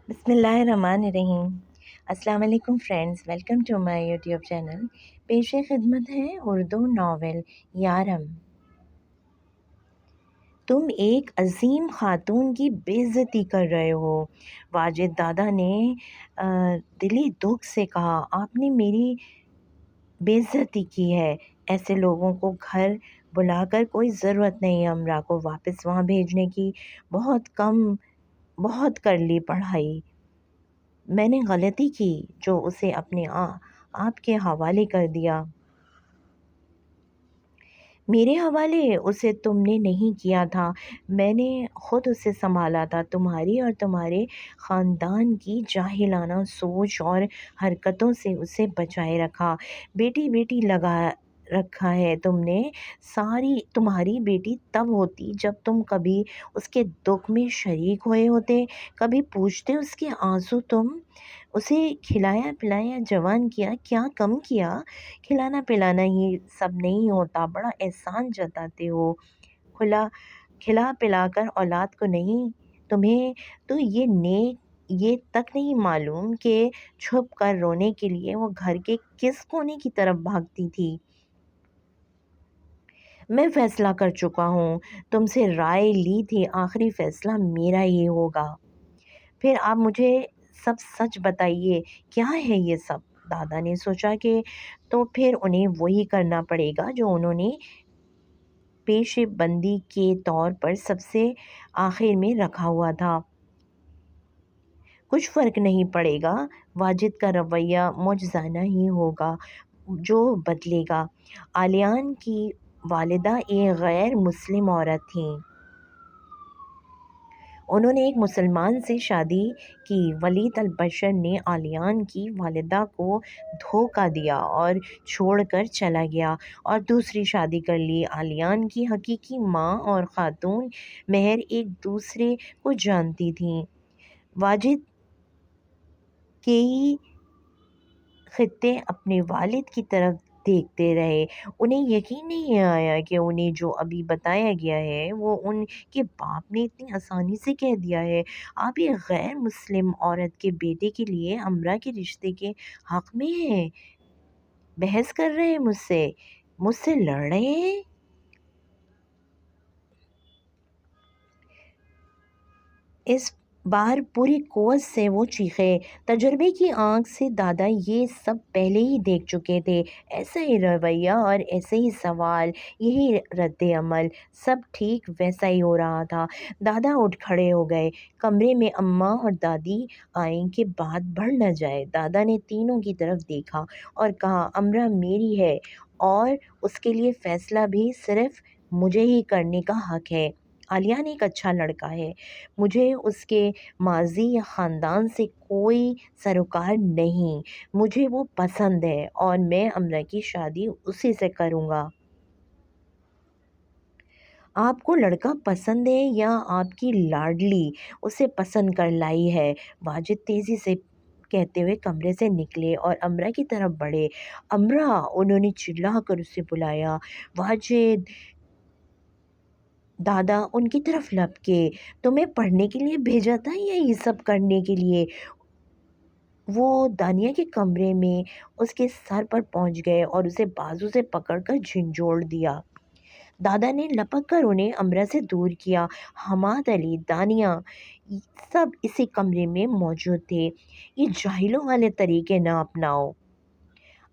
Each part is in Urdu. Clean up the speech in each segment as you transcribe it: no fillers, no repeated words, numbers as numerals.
بسم اللہ الرحمن الرحیم۔ السلام علیکم friends, welcome to my YouTube channel. پیش خدمت ہے اردو ناول یارم۔ تم ایک عظیم خاتون کی بے عزتی کر رہے ہو، واجد دادا نے دلی دکھ سے کہا۔ آپ نے میری بے عزتی کی ہے۔ ایسے لوگوں کو گھر بلا کر کوئی ضرورت نہیں امرا کو واپس وہاں بھیجنے کی۔ بہت کر لی پڑھائی۔ میں نے غلطی کی جو اسے اپنے آپ کے حوالے کر دیا۔ میرے حوالے اسے تم نے نہیں کیا تھا، میں نے خود اسے سنبھالا تھا۔ تمہاری اور تمہارے خاندان کی جاہلانہ سوچ اور حرکتوں سے اسے بچائے رکھا۔ بیٹی بیٹی لگا رکھا ہے تم نے۔ تمہاری بیٹی تب ہوتی جب تم کبھی اس کے دکھ میں شریک ہوئے ہوتے، کبھی پوچھتے اس کے آنسو تم اسے کھلایا پلایا جوان کیا۔ کیا کم کیا؟ کھلانا پلانا ہی سب نہیں ہوتا، بڑا احسان جتاتے ہو کھلا پلا کر اولاد کو نہیں۔ تمہیں تو یہ تک نہیں معلوم کہ چھپ کر رونے کے لیے وہ گھر کے کس کونے کی طرف بھاگتی تھی۔ میں فیصلہ کر چکا ہوں، تم سے رائے لی تھی، آخری فیصلہ میرا ہی ہوگا۔ پھر آپ مجھے سب سچ بتائیے، کیا ہے یہ سب؟ دادا نے سوچا کہ تو پھر انہیں وہی کرنا پڑے گا جو انہوں نے پیشے بندی کے طور پر سب سے آخر میں رکھا ہوا تھا۔ کچھ فرق نہیں پڑے گا، واجد کا رویہ معجزانہ ہی ہوگا جو بدلے گا۔ علیان کی والدہ ایک غیر مسلم عورت تھیں۔ انہوں نے ایک مسلمان سے شادی کی۔ ولید البشر نے علیان کی والدہ کو دھوکہ دیا اور چھوڑ کر چلا گیا اور دوسری شادی کر لی۔ علیان کی حقیقی ماں اور خاتون مہر ایک دوسرے کو جانتی تھیں۔ واجد کئی خطے اپنے والد کی طرف دیکھتے رہے۔ انہیں یقین نہیں آیا کہ انہیں جو ابھی بتایا گیا ہے وہ ان کے باپ نے اتنی آسانی سے کہہ دیا ہے۔ آپ ایک غیر مسلم عورت کے بیٹے کے لیے امرا کے رشتے کے حق میں ہیں، بحث کر رہے ہیں مجھ سے لڑ رہے ہیں۔ اس بار پوری قوت سے وہ چیخے۔ تجربے کی آنکھ سے دادا یہ سب پہلے ہی دیکھ چکے تھے۔ ایسا ہی رویہ اور ایسے ہی سوال، یہی رد عمل، سب ٹھیک ویسا ہی ہو رہا تھا۔ دادا اٹھ کھڑے ہو گئے۔ کمرے میں اماں اور دادی آئیں کہ بات بڑھ نہ جائے۔ دادا نے تینوں کی طرف دیکھا اور کہا، امرا میری ہے اور اس کے لیے فیصلہ بھی صرف مجھے ہی کرنے کا حق ہے۔ علیان ایک اچھا لڑکا ہے، مجھے اس کے ماضی یا خاندان سے کوئی سروکار نہیں، مجھے وہ پسند ہے اور میں امرا کی شادی اسی سے کروں گا۔ آپ کو لڑکا پسند ہے یا آپ کی لاڈلی اسے پسند کر لائی ہے؟ واجد تیزی سے کہتے ہوئے کمرے سے نکلے اور امرا کی طرف بڑھے۔ امرا، انہوں نے چلا کر اسے بلایا۔ واجد دادا ان کی طرف لپکے۔ تمہیں پڑھنے کے لیے بھیجا تھا یا یہ سب کرنے کے لیے؟ وہ دانیہ کے کمرے میں اس کے سر پر پہنچ گئے اور اسے بازو سے پکڑ کر جھنجھوڑ دیا۔ دادا نے لپک کر انہیں امرا سے دور کیا۔ حماد علی، دانیہ سب اسی کمرے میں موجود تھے۔ یہ جاہلوں والے طریقے نہ اپناؤ۔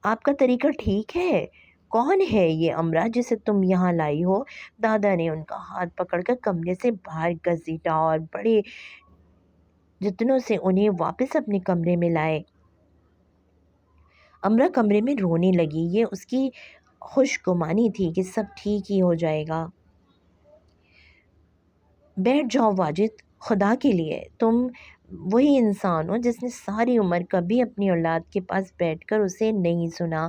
آپ کا طریقہ ٹھیک ہے۔ کون ہے یہ امرا جسے تم یہاں لائی ہو؟ دادا نے ان کا ہاتھ پکڑ کر کمرے سے باہر گھسیٹا اور بڑے جتنوں سے انہیں واپس اپنے کمرے میں لائے۔ امرا کمرے میں رونے لگی۔ یہ اس کی خوش گمانی تھی کہ سب ٹھیک ہی ہو جائے گا۔ بیٹھ جاؤ واجد، خدا کے لیے، تم وہی انسان ہو جس نے ساری عمر کبھی اپنی اولاد کے پاس بیٹھ کر اسے نہیں سنا۔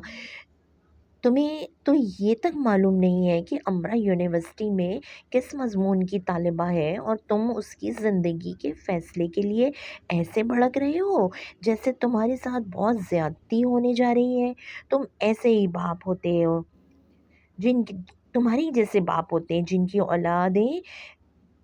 تمہیں تو یہ تک معلوم نہیں ہے کہ امرا یونیورسٹی میں کس مضمون کی طالبہ ہے اور تم اس کی زندگی کے فیصلے کے لیے ایسے بھڑک رہے ہو جیسے تمہارے ساتھ بہت زیادتی ہونے جا رہی ہے۔ تم ایسے ہی باپ ہوتے ہو تمہاری جیسے باپ ہوتے ہیں جن کی اولادیں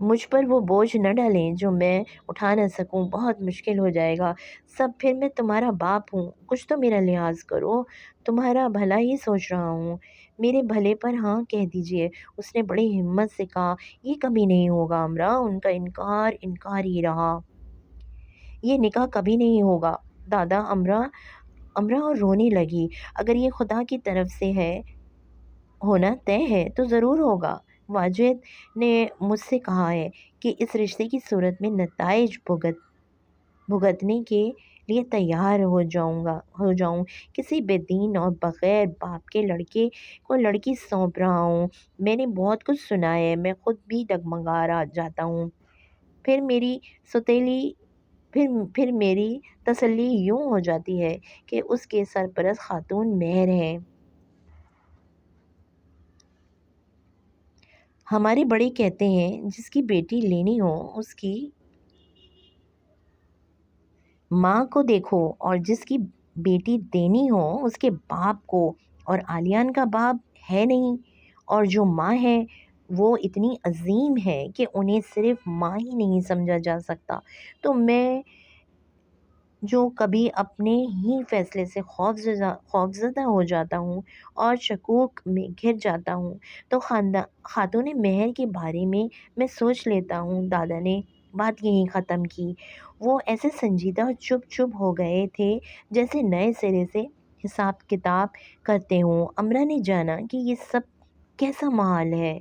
مجھ پر وہ بوجھ نہ ڈالیں جو میں اٹھا نہ سکوں، بہت مشکل ہو جائے گا سب، پھر میں تمہارا باپ ہوں، کچھ تو میرا لحاظ کرو، تمہارا بھلا ہی سوچ رہا ہوں، میرے بھلے پر ہاں کہہ دیجئے۔ اس نے بڑی ہمت سے کہا، یہ کبھی نہیں ہوگا امرا، ان کا انکار انکار ہی رہا، یہ نکاح کبھی نہیں ہوگا دادا۔ امرا اور رونے لگی، اگر یہ خدا کی طرف سے ہے، ہونا طے ہے تو ضرور ہوگا۔ واجد نے مجھ سے کہا ہے کہ اس رشتے کی صورت میں نتائج بھگتنے کے لیے تیار ہو جاؤں، کسی بے دین اور بغیر باپ کے لڑکے کو لڑکی سونپ رہا ہوں۔ میں نے بہت کچھ سنا ہے، میں خود بھی ڈگمگا جاتا ہوں۔ پھر میری ستیلی پھر میری تسلی یوں ہو جاتی ہے کہ اس کے سرپرست خاتون مہر ہیں۔ ہمارے بڑے کہتے ہیں جس کی بیٹی لینی ہو اس کی ماں کو دیکھو، اور جس کی بیٹی دینی ہو اس کے باپ کو، اور عالیان کا باپ ہے نہیں، اور جو ماں ہے وہ اتنی عظیم ہے کہ انہیں صرف ماں ہی نہیں سمجھا جا سکتا۔ تو میں جو کبھی اپنے ہی فیصلے سے خوفزدہ ہو جاتا ہوں اور شکوک میں گھر جاتا ہوں، تو خاتون مہر کے بارے میں سوچ لیتا ہوں۔ دادا نے بات یہی ختم کی، وہ ایسے سنجیدہ اور چپ چپ ہو گئے تھے جیسے نئے سرے سے حساب کتاب کرتے ہوں۔ امرا نے جانا کہ یہ سب کیسا محال ہے۔